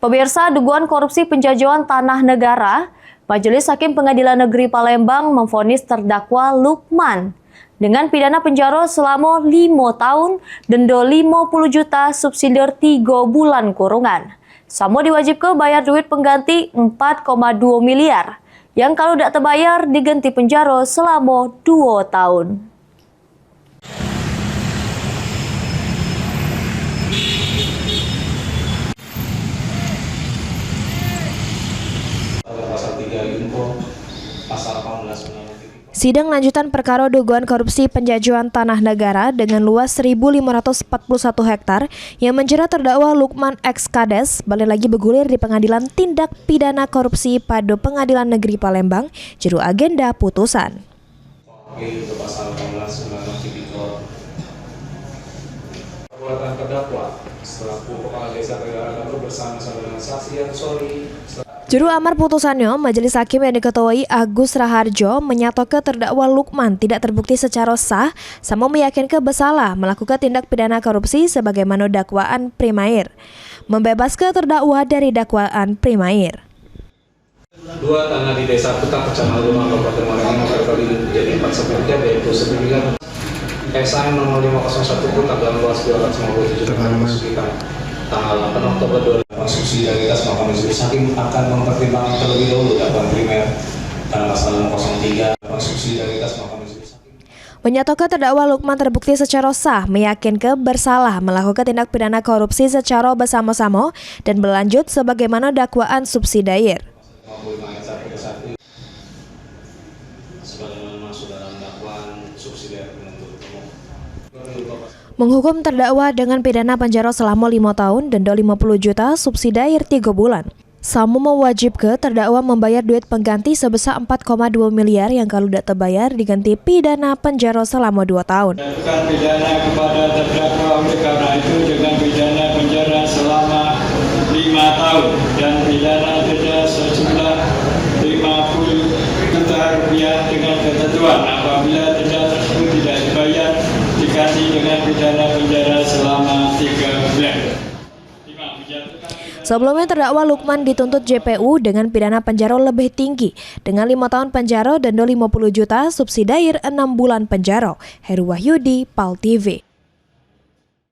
Pemirsa, dugaan korupsi penjajahan tanah negara, Majelis Hakim Pengadilan Negeri Palembang memvonis terdakwa Lukman dengan pidana penjara selama 5 tahun, denda 50 juta, subsidiar 3 bulan kurungan. Samo diwajibkan bayar duit pengganti 4,2 miliar, yang kalau tidak terbayar diganti penjara selama 2 tahun. Sidang lanjutan perkara dugaan korupsi penjajahan tanah negara dengan luas 1.541 hektar yang menjerat terdakwa Lukman X Kades balik lagi bergulir di Pengadilan Tindak Pidana Korupsi pada Pengadilan Negeri Palembang, juru agenda putusan. Perbuatan terdakwa selaku kepala desa negara bersama-sama dengan saksi yang sorry. Juru amar putusannya, Majelis Hakim yang diketuai Agus Raharjo menyatakan terdakwa Lukman tidak terbukti secara sah sama meyakinkan bersalah melakukan tindak pidana korupsi sebagaimana dakwaan primair, membebaskan terdakwa dari dakwaan primair. Dua tanah di desa Putak, Kecamatan Lumang, Kabupaten Muarajambi, terkali menjadi 4 sertifikat yaitu sertifikat SAN nomor 501 Putak dalam luas 257 sekitar tanggal 8 Oktober 2000. Subsidiaritas Mahkamah Majelis Hakim akan mempertimbangkan terlebih dahulu dakwaan primer karena pasal 03 subsidiaritas Mahkamah Majelis Hakim. Menyatakan terdakwa Lukman terbukti secara sah meyakinkan bersalah melakukan tindak pidana korupsi secara bersama-sama dan berlanjut sebagaimana dakwaan subsidiar. Menghukum terdakwa dengan pidana penjara selama 5 tahun, denda 50 juta, subsidiar 3 bulan. Samo mewajibkan terdakwa membayar duit pengganti sebesar 4,2 miliar yang kalau tidak terbayar diganti pidana penjara selama 2 tahun. Bukan pidana kepada terdakwa oleh karena itu dengan pidana penjara selama 5 tahun dan pidana denda sejumlah 50 juta rupiah dengan ketentuan apabila denda tersebut tidak dibayar diganti dengan pidana penjara selama 3 bulan. Sebelumnya terdakwa Lukman dituntut JPU dengan pidana penjara lebih tinggi dengan 5 tahun penjara, denda 50 juta, subsidiar 6 bulan penjara. Heru Wahyudi, PAL TV.